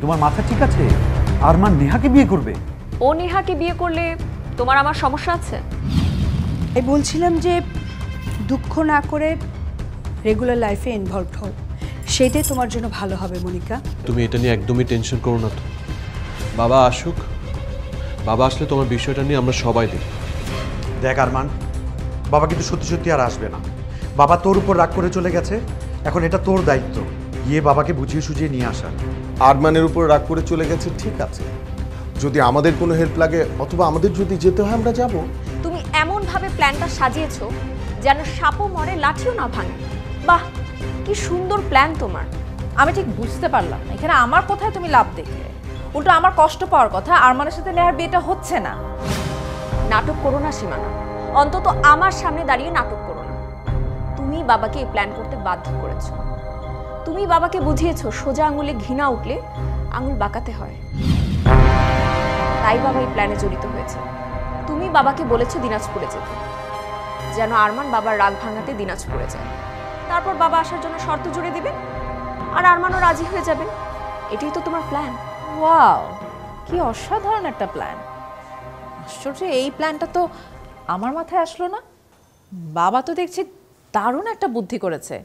তোমার মাথা ঠিক আছে? আরমান নেহাকে বিয়ে করবে? ও নেহাকে বিয়ে করলে তোমার আমার সমস্যা আছে? এই বলছিলাম যে দুঃখ না করে রেগুলার লাইফে ইনভলভড হও, সেটাই তোমার জন্য ভালো হবে মনিকা। তুমি এটা নিয়ে একদমই টেনশন করো না তো। বাবা আসুক, বাবা আসলে তোমার বিষয়টা নিয়ে আমরা সবাই দেখি। দেখ আরমান, বাবা কিন্তু সত্যি সত্যি আর আসবে না। বাবা তোর উপর রাগ করে চলে গেছে, এখন এটা তোর দায়িত্ব গিয়ে বাবাকে বুঝিয়ে সুঝিয়ে নিয়ে আসা। আরমানের উপর রাগ করে চলে গেছে, ঠিক আছে, যদি আমাদের কোনো হেল্প লাগে অথবা আমাদের যদি যেতে হয় আমরা যাব। তুমি এমন ভাবে প্ল্যানটা সাজিয়েছো যেন সাপও মরে লাঠিও না ভাঙে। বাহ, কি সুন্দর প্ল্যান তোমার। আমি ঠিক বুঝতে পারলাম না এখানে আমার কোথায় তুমি লাভ দেখলে। উল্টো আমার কষ্ট পাওয়ার কথা, আরমানের সাথে নেহার বিয়েটা হচ্ছে না। নাটক করো না সীমানা, অন্তত আমার সামনে দাঁড়িয়ে নাটক করো না। তুমি বাবাকে এই প্ল্যান করতে বাধ্য করেছো। তুমি বাবাকে বুঝিয়েছো সোজা আঙুলে ঘৃণা উঠলে আঙুল বাঁকাতে হয়। তাই বাবা এই প্ল্যানে জড়িত হয়েছে। তুমি বাবাকে বলেছো দিনাজপুরে যেতে, যেন আরমান বাবার রাগ ভাঙাতে দিনাজপুরে যায়। তারপর বাবা আসার জন্য শর্ত জুড়ে দিবেন আর আরমানও রাজি হয়ে যাবেন। এটাই তো তোমার প্ল্যান। ওয়াও, কি অসাধারণ একটা প্ল্যান। আশ্চর্য, এই প্ল্যানটা তো আমার মাথায় আসলো না। বাবা তো দেখছি দারুণ একটা বুদ্ধি করেছে।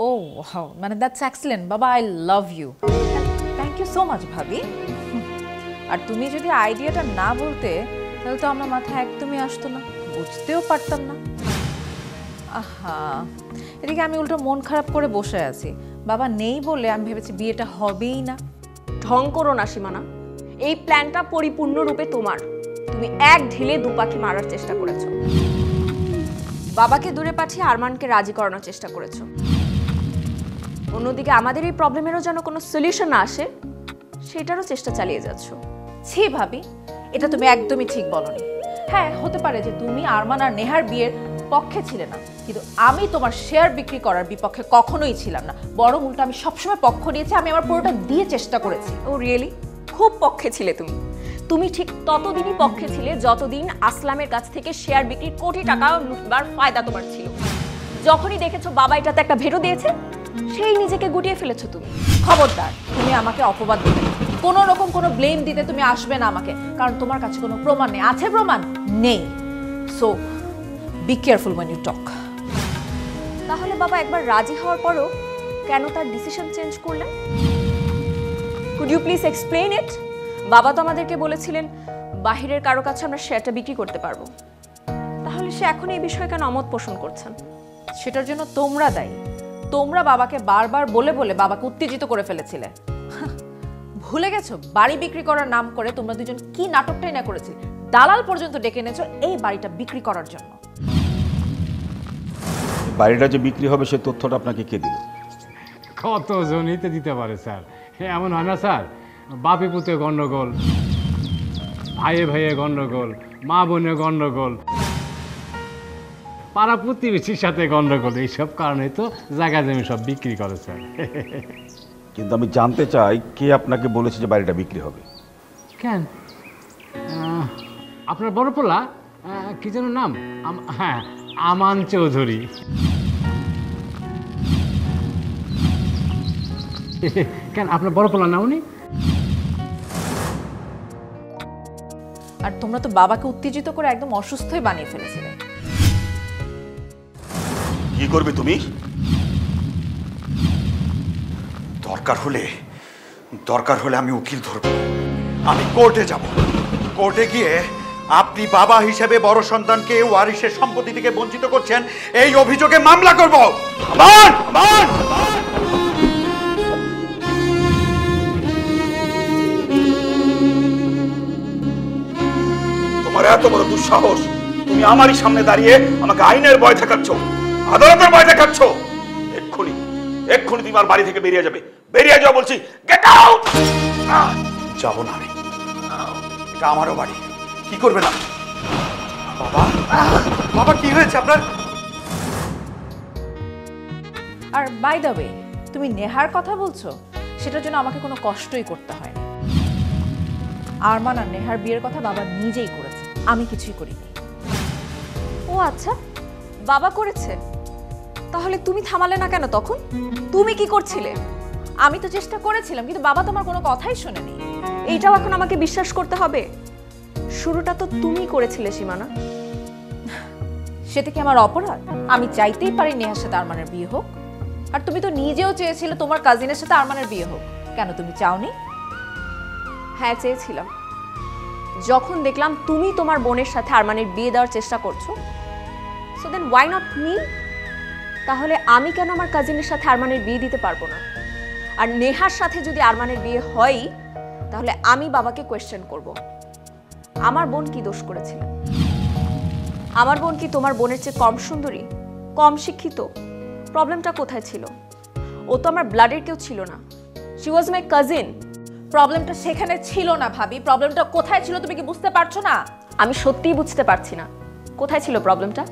ও ওয়াও, মানে দ্যাটস এক্সেলেন্ট বাবা, I love you. Thank you so much ভাবি। আর তুমি যদি আইডিয়াটা না বলতে তাহলে তো আমার মাথায় একদমই আসতো না, বুঝতেও পারতাম না। আহা, এদিকে আমি উল্টো মন খারাপ করে বসে আছি। বাবা নেই বলে আমি ভেবেছি বিয়েটা হবেই না। ঢং করো না সীমানা, এই প্ল্যানটা পরিপূর্ণরূপে তোমার। তুমি এক ঢিলে দু পাখি মারার চেষ্টা করেছো। বাবাকে দূরে পাঠিয়ে আরমানকে রাজি করানোর চেষ্টা করেছো। অন্যদিকে আমাদের এই প্রবলেমেরও যেন কোনো সলিউশন না আসে সেটারও চেষ্টা চালিয়ে যাচ্ছ। ছি ভাবি, এটা তুমি একদমই ঠিক বলনি। হ্যাঁ, হতে পারে যে তুমি আরমান আর নেহার বিয়ের পক্ষে ছিলে না, কিন্তু আমি তোমার শেয়ার বিক্রি করার বিপক্ষে কখনোই ছিলাম না। বরং উল্টো আমি সবসময় পক্ষ নিয়েছি, আমি আমার পুরোটা দিয়ে চেষ্টা করেছি। ও রিয়েলি? খুব পক্ষে ছিলে তুমি। তুমি ঠিক ততদিনই পক্ষে ছিলে যতদিন আসলামের কাছ থেকে শেয়ার বিক্রির কোটি টাকা লুটবার ফায়দা তোমার ছিল। যখনই দেখেছো বাবা এটাতে একটা ভেটো দিয়েছে, সেই নিজেকে গুটিয়ে ফেলেছো তুমি। খবরদার, তুমি আমাকে অপবাদ দিবে না। কোনো রকম কোনো ব্লেম দিতে তুমি আসবে না আমাকে, কারণ তোমার কাছে কোনো প্রমাণ নেই। আছে প্রমাণ? নেই। So be careful when you talk. তাহলে বাবা একবার রাজি হওয়ার পরও কেন তার ডিসিশন চেঞ্জ করলেন? Could you please explain it? বাবা তো আমাদেরকে বলেছিলেন বাহিরের কারো কাছে আমরা শেয়ারটা বিক্রি করতে পারবো। তাহলে সে এখন এই বিষয়ে কেন অমত পোষণ করছেন? সেটার জন্য তোমরা দায়ী। তোমরা বাবাকে বারবার বলে বলে বাবাকে উত্তেজিত করে ফেলেছিলে। ভুলে গেছো বাড়ি বিক্রি করার নাম করে তোমরা দুজন কি নাটকটাই না করেছিলে। দালাল পর্যন্ত ডেকে এনেছো এই বাড়িটা বিক্রি করার জন্য। বাড়িটা যে বিক্রি হবে সে তথ্যটা আপনাকে কে দিল? কতজনই তো দিতে পারে স্যার। এমন হয় না স্যার, বাপে পুতে গন্ডগোল, ভাইয়ে ভাইয়ে গন্ডগোল, মা বোনে গন্ডগোল, পাড়া প্রতিবেশীর সাথে গন্ডগোল, এইসব কারণে তো জায়গা জমি সব বিক্রি করে স্যার। কিন্তু আমি জানতে চাই কে আপনাকে বলেছে যে বাড়িটা বিক্রি হবে? কেন, আপনার বড় পোলা কি যেন নাম? হ্যাঁ, আমান চৌধুরী। কেন, আপনার বড় পোলা না উনি? আর তোমরা তো বাবাকে উত্তেজিত করে একদম অসুস্থই বানিয়ে ফেলেছিলে। কি করবে তুমি? দরকার হলে আমি উকিল ধরব, আমি কোর্টে যাব। কোর্টে গিয়ে আপনি বাবা হিসেবে বড় সন্তানকে ওয়ারিশের সম্পত্তি থেকে বঞ্চিত করছেন এই অভিযোগে মামলা করব। তোমার এত বড় দুঃসাহস, তুমি আমারই সামনে দাঁড়িয়ে আমাকে আইনের ভয় দেখাচ্ছ, আদালতের ভয় দেখাচ্ছ। এক্ষুনি তুমি আমার বাড়ি থেকে বেরিয়ে যাবে। বেরিয়ে যাও বলছি, গেট আউট। যাব না আমি, এটা আমারও বাড়ি। কি করবে না? বাবা কি হয়েছে আপনার? আর বাই দ্য ওয়ে, তুমি নেহার কথা বলছো, সেটার জন্য আমাকে কোনো কষ্টই করতে হয় না। আরমান আর নেহার বিয়ের কথা বাবা নিজেই করেছে, আমি কিছুই করিনি। ও আচ্ছা, বাবা করেছে? তাহলে তুমি থামালে না কেন তখন? তুমি কি করছিলে? আমি তো চেষ্টা করেছিলাম, কিন্তু বাবা তো আমার কোনো কথাই শোনেনি। এইটাও এখন আমাকে বিশ্বাস করতে হবে? শুরুটা তো তুমি করেছিলে সীমানা। সেটা কি আমার অপরাধ? আমি চাইতেই পারি নেহার সাথে আরমানের বিয়ে হোক। আর তুমি তো নিজেও চেয়েছিলে তোমার কাজিনের সাথে আরমানের বিয়ে হোক, কেন তুমি চাওনি? হ্যাঁ, চেয়েছিলাম। যখন দেখলাম তুমি তোমার বোনের সাথে আরমানের বিয়ে দেওয়ার চেষ্টা করছো, so then why not me? তাহলে আমি কেন আমার কাজিনের সাথে আরমানের বিয়ে দিতে পারবো না? আর নেহার সাথে যদি আরমানের বিয়ে হয়, তাহলে আমি বাবাকে কোয়েশ্চেন করব, আমার বোন কি দোষ করেছিল? আমার বোন কি তোমার বোনের চেয়ে কম সুন্দরী, কম শিক্ষিত? প্রবলেমটা কোথায় ছিল? ও তো আমার ব্লাডের কেউ ছিল না, শি ওয়াজ মাই কাজিন। প্রবলেমটা সেখানে ছিল না ভাবি, প্রবলেমটা কোথায় ছিল তুমি কি বুঝতে পারছো না? আমি সত্যিই বুঝতে পারছি না কোথায় ছিল প্রবলেমটা।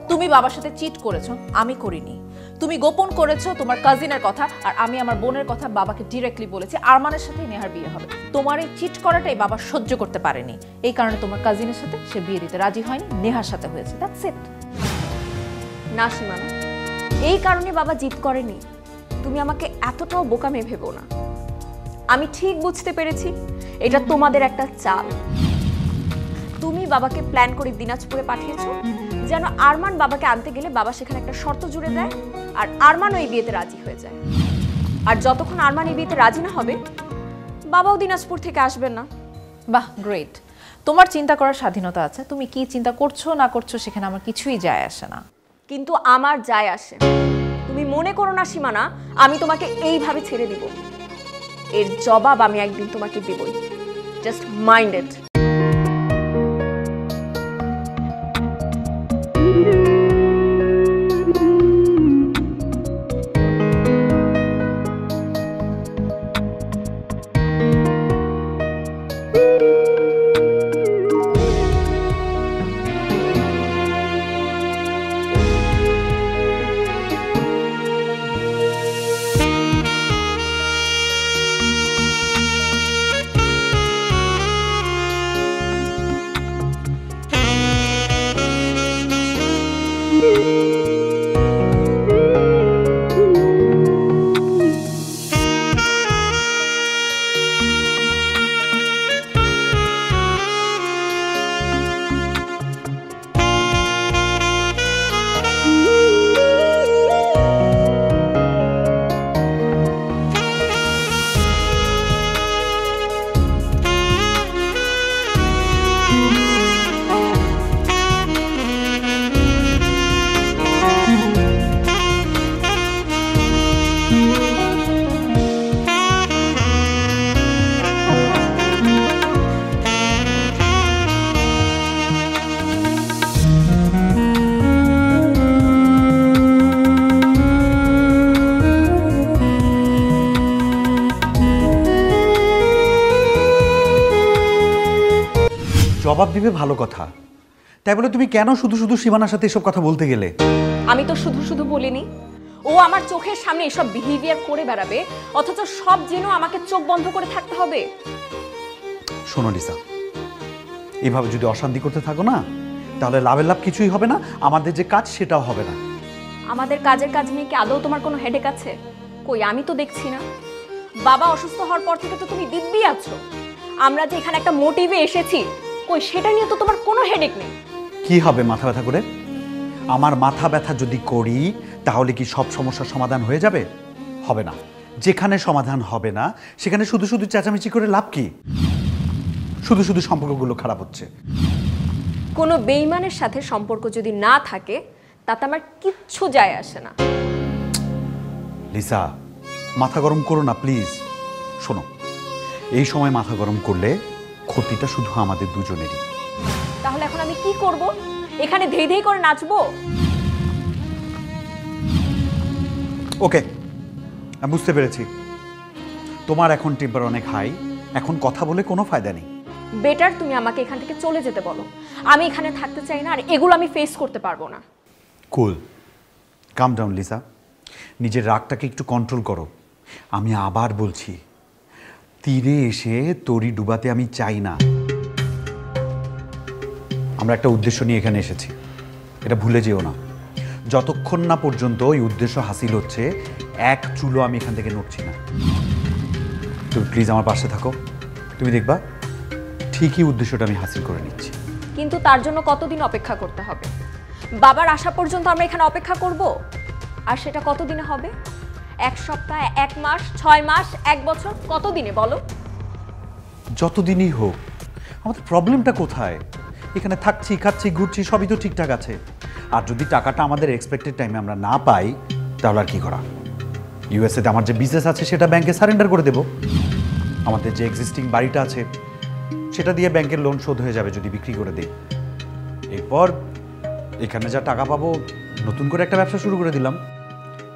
তুমি বাবার সাথে চিট করেছো, আমি করিনি। তুমি গোপন করেছো তোমার কাজিনের কথা, আর আমি আমার বোনের কথা বাবাকে ডিরেক্টলি বলেছি আরমানের সাথে নেহার বিয়ে হবে। তোমার এই চিট করাটাই বাবা সহ্য করতে পারেনি, এই কারণে তোমার কাজিনের সাথে সে বিয়ে দিতে রাজি হয়নি, নেহার সাথে হয়েছে। That's it. না সীমানা, এই কারণে বাবা জিদ করেনি। তুমি আমাকে এতটাও বোকা মেয়ে ভেবো না। আমি ঠিক বুঝতে পেরেছি এটা তোমাদের একটা চাল। তুমি বাবাকে প্ল্যান করে দিনাজপুরে পাঠিয়েছো যেন আরমান বাবাকে আনতে গেলে বাবা সেখানে একটা শর্ত জুড়ে দেয়, আর আরমান ওই বিয়েতে রাজি হয়ে যায়। আর যতক্ষণ আরমান এই বিয়েতে রাজি না হবে, বাবাও দিনাজপুর থেকে আসবেন না। বাহ, গ্রেট। তোমার চিন্তা করার স্বাধীনতা আছে, তুমি কি চিন্তা করছো না করছো সেখানে আমার কিছুই যায় আসে না। কিন্তু আমার যায় আসে। তুমি মনে করো না সীমানা আমি তোমাকে এইভাবে ছেড়ে দিব। এর জবাব আমি একদিন তোমাকে দেবই। Just mind it. জবাব দিবে ভালো কথা, তাই বলে তুমি কেন শুধু শুধু সীমানার সাথে এসব কথা বলতে গেলে? আমি তো শুধু শুধু বলিনি। ও আমার চোখের সামনে এসব বিহেভিয়ার করে বেড়াবে, অথচ সব যেন আমাকে চোখ বন্ধ করে থাকতে হবে। শোনো লিসা, এইভাবে যদি অশান্তি করতে থাকো না, তাহলে লাভের লাভ কিছুই হবে না, আমাদের যে কাজ সেটাও হবে না। আমাদের কাজের কাজ নিয়ে কি আদৌ তোমার কোনো হেডেক আছে? কই, আমি তো দেখছি না। বাবা অসুস্থ হওয়ার পর থেকে তো তুমি দিব্যি আছো। আমরা যে এখানে একটা মোটিভে এসেছি, কই সেটা নিয়ে তো তোমার কোনো হেডেক নেই। কি হবে মাথা ব্যথা করে? আমার মাথা ব্যথা যদি করি তাহলে কি সব সমস্যার সমাধান হয়ে যাবে? হবে না। যেখানে সমাধান হবে না সেখানে শুধু শুধু চেঁচামেচি করে লাভ কি? শুধু শুধু সম্পর্কগুলো খারাপ হচ্ছে। কোনো বেইমানের সাথে সম্পর্ক যদি না থাকে তাতে আমার কিচ্ছু যায় আসে না। লিসা, মাথা গরম করো না প্লিজ। শোনো, এই সময় মাথা গরম করলে ক্ষতিটা শুধু আমাদের দুজনেরই। তাহলে এখন আমি কি করব? এখানে ধেই ধেই করে নাচবো? ওকে, আমি বুঝতে পেরেছি। তোমার এখন টেম্পার অনেক হাই, এখন কথা বলে কোনো ফায়দা নেই। বেটার তুমি আমাকে এখান থেকে চলে যেতে বলো। আমি এখানে থাকতে চাই না, আর এগুলো আমি ফেস করতে পারবো না। কুল, কাম ডাউন লিসা, নিজের রাগটাকে একটু কন্ট্রোল করো। আমি আবার বলছি, তীরে এসে তরি ডুবাতে আমি চাই না। আমরা একটা উদ্দেশ্য নিয়ে এখানে এসেছি, এটা ভুলে যেও না। যতক্ষণ না পর্যন্ত এই উদ্দেশ্য হাসিল হচ্ছে, এক চুলো আমি এখান থেকে নড়ছি না। তুমি প্লিজ আমার পাশে থাকো, তুমি দেখবা ঠিকই উদ্দেশ্যটা আমি হাসিল করে নিচ্ছি। কিন্তু তার জন্য কতদিন অপেক্ষা করতে হবে? বাবার আসা পর্যন্ত আমরা এখানে অপেক্ষা করব? আর সেটা কতদিনে হবে? 1 সপ্তাহ, 1 মাস, 6 মাস, 1 বছর, কতদিনে বলো? যতদিনই হোক, আমাদের প্রবলেমটা কোথায়? এখানে থাকছি, খাচ্ছি, ঘুরছি, সবই তো ঠিকঠাক আছে। আর যদি টাকাটা আমাদের এক্সপেক্টেড টাইমে আমরা না পাই, তাহলে আর কি করা? ইউএসএতে আমার যে বিজনেস আছে সেটা ব্যাংকে সারেন্ডার করে দেব। আমাদের যে এক্সিস্টিং বাড়িটা আছে সেটা দিয়ে ব্যাংকের লোন শোধ হয়ে যাবে যদি বিক্রি করে দিই। এরপর এখানে যা টাকা পাবো নতুন করে একটা ব্যবসা শুরু করে দিলাম।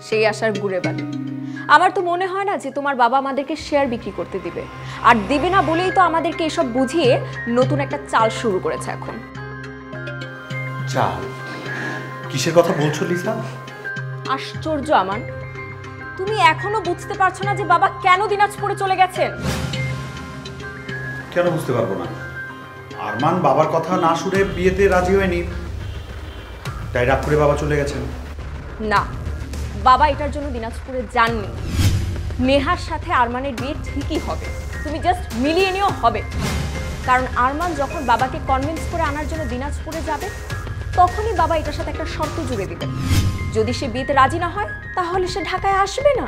সেই আশার ঘুরে বালি। আমার তো মনে হয় না যে তোমার বাবা আমাদেরকে শেয়ার বিক্রি করতে দিবে। আর দিবে না বলেই তো আমাদেরকে এসব বুঝিয়ে নতুন একটা চাল শুরু করেছে এখন। চাল? কিসের কথা বলছো লিসা? আশ্চর্য আমান, তুমি এখনো বুঝতে পারছো না যে বাবা কেন দিনাজপুরে চলে গেছেন? কেন বুঝতে পারবো না? আরমান বাবার কথা না শুনে বিয়েতে রাজি হয়নি, তাই রাগ করে বাবা চলে গেছেন। না, বাবা এটার জন্য দিনাজপুরে যাননি। নেহার সাথে আরমানের বিয়ে ঠিকই হবে, তুমি জাস্ট মিলিয়ে নিও, হবে। কারণ আরমান যখন বাবাকে কনভিন্স করে আনার জন্য দিনাজপুরে যাবে, তখনই বাবা এটার সাথে একটা শর্ত জুড়ে দিবেন। যদি সে বিয়েতে রাজি না হয় তাহলে সে ঢাকায় আসবে না।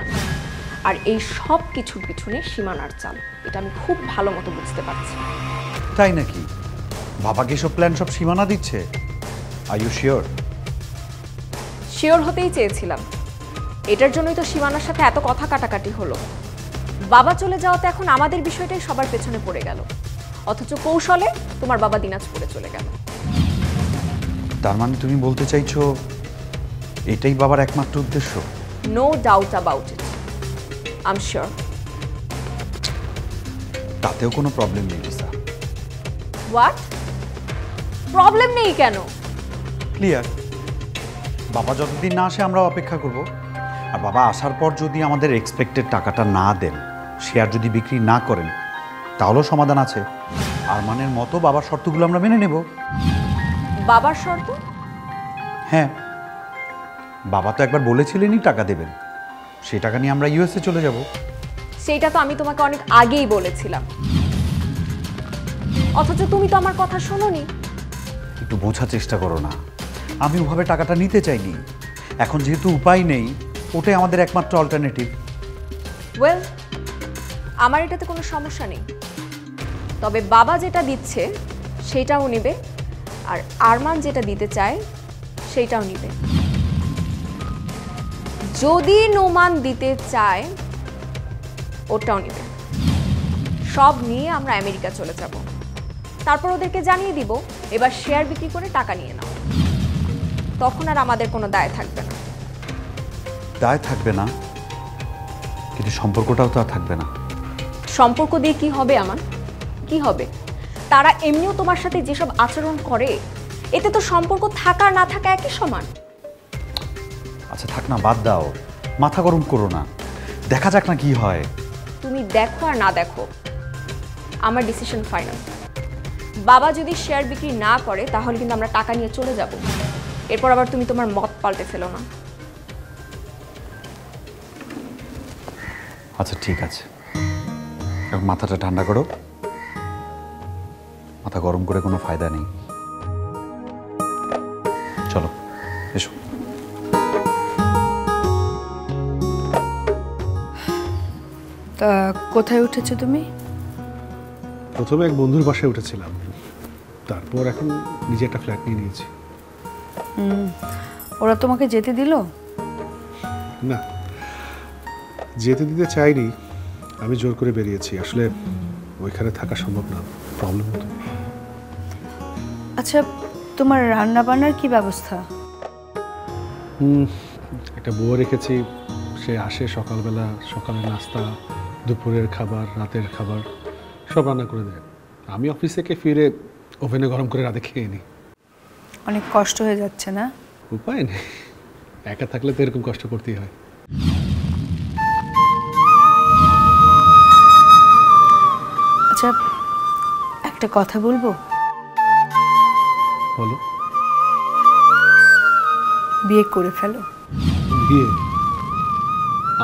আর এই সব কিছুর পিছনে সীমানার চাল, এটা আমি খুব ভালো মতো বুঝতে পারছি। তাই নাকি? বাবাকে সব প্ল্যান সব সীমানা দিচ্ছে? Are you sure? শিওর হতেই চেয়েছিলাম, এটার জন্যই তো সীমানার সাথে এত কথা কাটাকাটি হলো। বাবা চলে যাওয়াতে এখন আমাদের বিষয়টাই সবার পেছনে পড়ে গেল, অথচ কৌশলে তোমার বাবা দিনাজপুরে চলে গেল। তার মানে তুমি বলতে চাইছো এটাই বাবার একমাত্র উদ্দেশ্য? No doubt about it, I am sure. তাতেও কোনো প্রবলেম নেই লিসা। হোয়াট? প্রবলেম নেই কেন? ক্লিয়ার, বাবা যতদিন না আসে আমরা অপেক্ষা করব। আর বাবা আসার পর যদি আমাদের এক্সপেক্টেড টাকাটা না দেন, শেয়ার যদি বিক্রি না করেন, তাহলেও সমাধান আছে। আরমানের মতো বাবার শর্তগুলো আমরা মেনে নেব। বাবার শর্ত? হ্যাঁ, বাবা তো একবার বলেছিলেনই টাকা দেবেন, সেই টাকা নিয়ে আমরা ইউএসএ চলে যাব। সেইটা তো আমি তোমাকে অনেক আগেই বলেছিলাম, অথচ তুমি তো আমার কথা শোনোনি। একটু বোঝার চেষ্টা করো না, আমি ওভাবে টাকাটা নিতে চাইনি। এখন যেহেতু উপায় নেই, ওটাই আমাদের একমাত্র অল্টারনেটিভ। ওয়েল, আমার এটাতে কোনো সমস্যা নেই, তবে বাবা যেটা দিচ্ছে সেটাও নেবে, আর আরমান যেটা দিতে চায় সেইটাও নেবে। যদি নোমান দিতে চায় ওটাও নেবে। সব নিয়ে আমরা আমেরিকা চলে যাব, তারপর ওদেরকে জানিয়ে দিব এবার শেয়ার বিক্রি করে টাকা নিয়ে নাও। তখন আর আমাদের কোনো দায় থাকবে না। দায় থাকবে না, কিন্তু সম্পর্কটাও তো আর থাকবে না। সম্পর্ক দিয়ে কি হবে আমার? কি হবে? তারা এমনিও তোমার সাথে যেসব আচরণ করে, এতে তো সম্পর্ক থাকা না থাকা একই সমান। আচ্ছা থাক না, বাদ দাও, মাথা গরম করো না, দেখা যাক না কি হয়। তুমি দেখো আর না দেখো, আমার ডিসিশন ফাইনাল। বাবা যদি শেয়ার বিক্রি না করে তাহলে কিন্তু আমরা টাকা নিয়ে চলে যাব। এরপর আবার তুমি তোমার মত পাল্টে ফেলো না। আচ্ছা ঠিক আছে, এখন মাথাটা ঠান্ডা করো, মাথা গরম করে কোনো ফায়দা নেই। চলো এসো। তা কোথায় উঠেছো তুমি? প্রথমে এক বন্ধুর বাসায় উঠেছিলাম, তারপর এখন নিজে একটা ফ্ল্যাট নিয়ে নিয়েছি। ওরা তোমাকে যেতে দিল? না, যেতে দিতে চাইনি, আমি জোর করে বেরিয়েছি। আসলে ওইখানে থাকা সম্ভব না, প্রবলেম হতো। আচ্ছা, তোমার রান্না বান্নার কি ব্যবস্থা? একটা বউ রেখেছি, সে আসে সকালবেলা, সকালের নাস্তা, দুপুরের খাবার, রাতের খাবার সব রান্না করে দেয়। আমি অফিস থেকে ফিরে ওভেনে গরম করে রাতে খেয়ে নিই। অনেক কষ্ট হয়ে যাচ্ছে না? উপায় নেই, একা থাকলে তো এরকম কষ্ট করতেই হয়। আচ্ছা, একটা কথা বলবো? বলো। বিয়ে করে ফেলো। বিয়ে?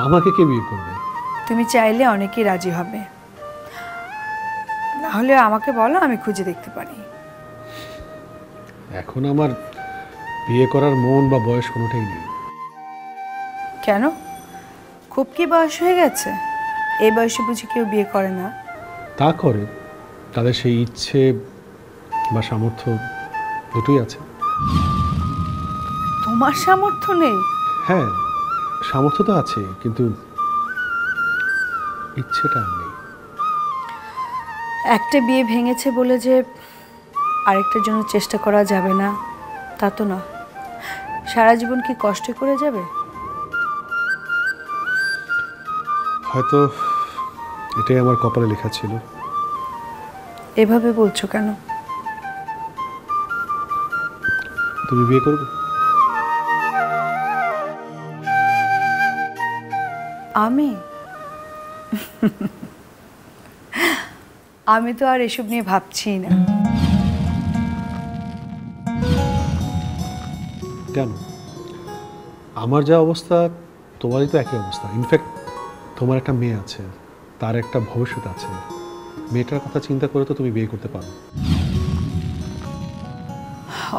আমাকে কে বিয়ে করবে? তুমি চাইলে অনেকেই রাজি হবে। হলে আমাকে বলো, আমি খুঁজে দেখতে পারি। এখন আমার বিয়ে করার মন বা বয়স কোনোটাই নেই। কেন, খুব কি বয়স হয়ে গেছে? এই বয়সে বুঝি কেউ বিয়ে করে না? তা করে, তাদের সেই ইচ্ছে বা সামর্থ্য দুটোই আছে। তোমার সামর্থ্য নেই? হ্যাঁ, সামর্থ্য তো আছে, কিন্তু ইচ্ছেটা আর নেই। একটা বিয়ে ভেঙেছে বলে যে আরেকটার জন্য চেষ্টা করা যাবে না তা তো না। সারা জীবন কি কষ্ট করে যাবে? হয়তো এটাই আমার কপালে লেখা ছিল। এভাবে বলছো কেন? তুমি বিয়ে করবে? আমি আমি তো আর এসব নিয়ে ভাবছি না। কেন? আমার যা অবস্থা তোমারই তো একই অবস্থা। ইনফ্যাক্ট তোমার একটা মেয়ে আছে, তার একটা ভবিষ্যৎ আছে। মেয়েটার কথা চিন্তা করে তো তুমি বিয়ে করতে পারো।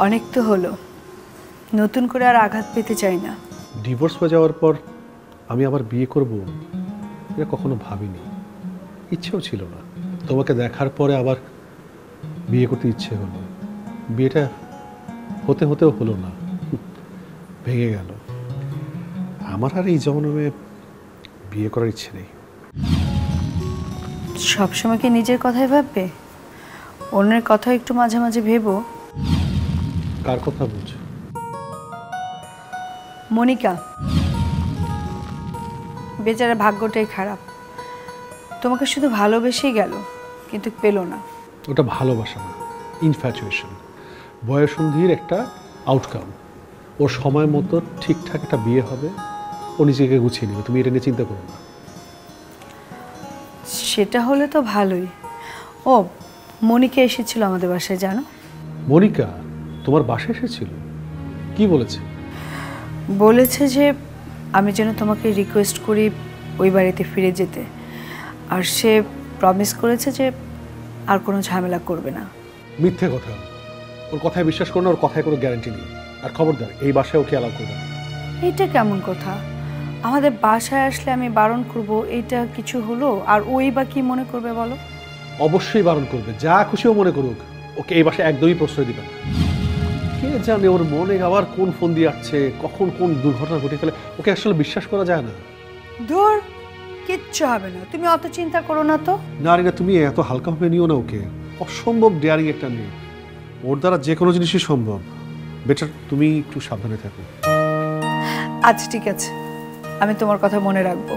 অনেক তো হলো, নতুন করে আর আঘাত পেতে চাই না। ডিভোর্স হয়ে যাওয়ার পর আমি আবার বিয়ে করব এটা কখনো ভাবিনি, ইচ্ছেও ছিল না। তোমাকে দেখার পরে আবার বিয়ে করতে ইচ্ছে হলো। বিয়েটা হতে হতেও হলো না, ভেঙে গেল। আমার আর এই জন্মে বিয়ে করার ইচ্ছে নেই। সবসময় কি নিজের কথাই ভাববে? অন্যের কথা একটু মাঝে মাঝে ভেবো। কার কথা বলছো? মনিকা, বেচারা ভাগ্যটাই খারাপ। তোমাকে শুধু ভালোবেসেই গেল, কিন্তু পেল না। ওটা ভালোবাসা না, ইনফ্যাচুয়েশন, বয়সন্ধির একটা আউটকাম। ওর সময় মতো ঠিকঠাক একটা বিয়ে হবে, ও নিজেকে গুছিয়ে নেবে, তুমি এটা নিয়ে চিন্তা করো না। সেটা হলে তো ভালোই। ও, মনিকা এসেছিল আমাদের বাসায়, জানো? মনিকা তোমার বাসায় এসেছিল? কি বলেছে? বলেছে যে আমি যেন তোমাকে রিকোয়েস্ট করি ওই বাড়িতে ফিরে যেতে, আর সে প্রমিস করেছে যে আর কোনো ঝামেলা করবে না। মিথ্যে কথা। ওর কথায় বিশ্বাস করো না, ওর কথায় কোনো গ্যারান্টি নেই। আর খবরদার, এই বাসায় ওকে অ্যালাউ করবে না। এইটা কেমন কথা? আমাদের বাসায় আসলে আমি বারণ করব, এইটা কিছু হলো? আর ওই বা কি মনে করবে বলো? অবশ্যই বারণ করবে, যা খুশিও মনে করুক। ওকে এই বাসায় একদমই প্রশ্রয় দিবে না। কে জানে ওর মনে আবার কোন ফোন দিয়ে আসছে, কখন কোন দুর্ঘটনা ঘটে ফেলে। ওকে আসলে বিশ্বাস করা যায় না। দূর, কিচ্ছু হবে না, তুমি অত চিন্তা করো না তো। না রিনা, তুমি এত হালকাভাবে নিও না ওকে। অসম্ভব ডেয়ারিং একটা মেয়ে, ওর দ্বারা যে কোনো জিনিসই সম্ভব। বেটার তুমি একটু সাবধানে থাকো। আচ্ছা ঠিক আছে, আমি তোমার কথা মনে রাখবো।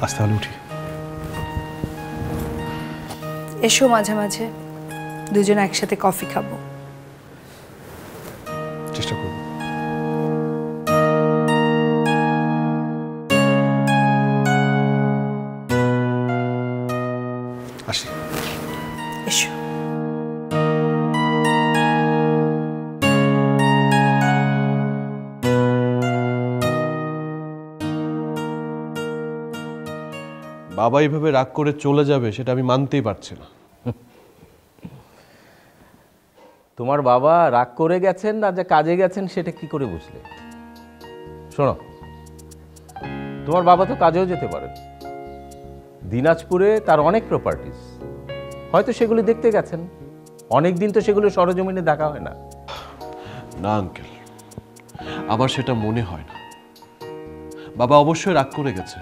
আজ তাহলে উঠি। এসো মাঝে মাঝে, দুজনে একসাথে কফি খাবো। চেষ্টা করব। আসি। এসো। বাবা এইভাবে রাগ করে চলে যাবে সেটা আমি মানতেই পারছি না। তোমার বাবা রাগ করে গেছেন না যে কাজে গেছেন সেটা কি করে বুঝলে? শোনো, তোমার বাবা তো কাজেও যেতে পারেন। দিনাজপুরে তার অনেক প্রপার্টিজ, হয়তো সেগুলি দেখতে গেছেন। অনেক দিন তো সেগুলো সরজমিনে দেখা হয় না। না আঙ্কেল, আমার সেটা মনে হয় না। বাবা অবশ্যই রাগ করে গেছে।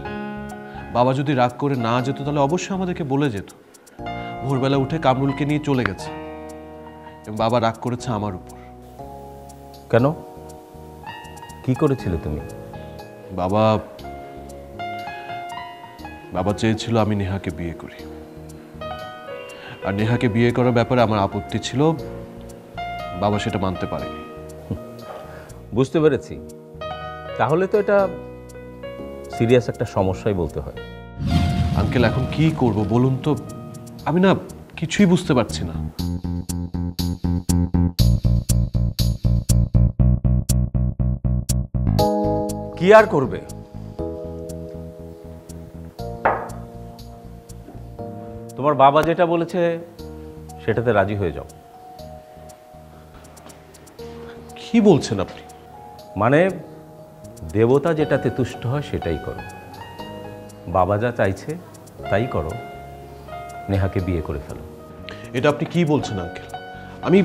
বাবা যদি রাগ করে না যেত তাহলে অবশ্যই আমাদেরকে বলে যেত। ভোরবেলা উঠে কামরুলকে নিয়ে চলে গেছে। এবং বাবা রাগ করেছে আমার উপর। কেন? কি করেছিলে তুমি? বাবা বাবা চেয়েছিল আমি নেহাকে বিয়ে করি, আর নেহাকে বিয়ে করার ব্যাপারে আমার আপত্তি ছিল। বাবা সেটা মানতে পারেনি। বুঝতে পেরেছি। তাহলে তো এটা সিরিয়াস একটা সমস্যাই বলতে হয়। আঙ্কেল, এখন কি করব বলুন তো? আমি না কিছুই বুঝতে পারছি না। কি আর করবে? তোমার বাবা যেটা বলেছে সেটাতে রাজি হয়ে যাও। কি বলছেন আপনি? মানে দেবতা যেটাতে তুষ্ট হয় সেটাই করো। বাবা যা চাইছে তাই করো, নেহাকে বিয়ে করে ফেলো। এটা আপনি কি বলছেন আঙ্কেল? আমি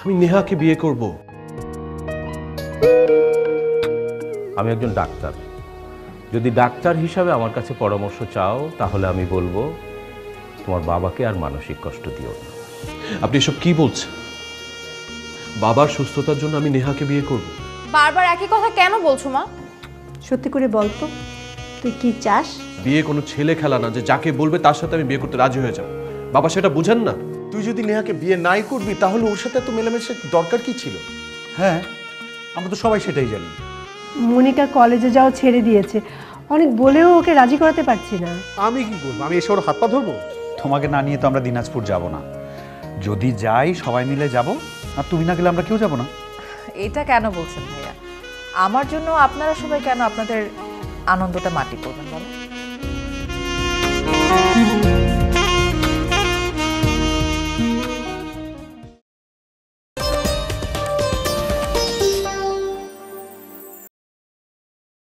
আমি নেহাকে বিয়ে করব? আমি একজন ডাক্তার, যদি ডাক্তার হিসাবে আমার কাছে পরামর্শ চাও তাহলে আমি বলবো তোমার বাবাকে আর মানসিক কষ্ট দিও না। আপনি এসব কি বলছেন? বাবার সুস্থতার জন্য আমি নেহাকে বিয়ে করব? বারবার একই কথা কেন বলছো মা? সত্যি করে বল তো, তুই কি চাস? বিয়ে কোনো ছেলে খেলা না যে যাকে বলবে তার সাথে আমি বিয়ে করতে রাজি হয়ে যাব। বাবা সেটা বুঝেন না? তুই যদি নেহাকে বিয়ে নাই করবি তাহলে ওর সাথে তো মেলামেশার দরকার কি ছিল? হ্যাঁ, আমরা তো সবাই সেটাই জানি। মনিকা কলেজে যাও ছেড়ে দিয়েছে, অনেক বলেও ওকে রাজি করাতে পারছি না। আমি কি করবো? আমি এসে ওর হাত পা ধরবো? তোমাকে না নিয়ে তো আমরা দিনাজপুর যাব না। যদি যাই সবাই মিলে যাব, আর তুমি না গেলে আমরা কেউ যাব না। এটা কেন বলছেন ভাইয়া? আমার জন্য আপনারা সবাই কেন আপনাদের আনন্দটা মাটি করবেন বলো? কি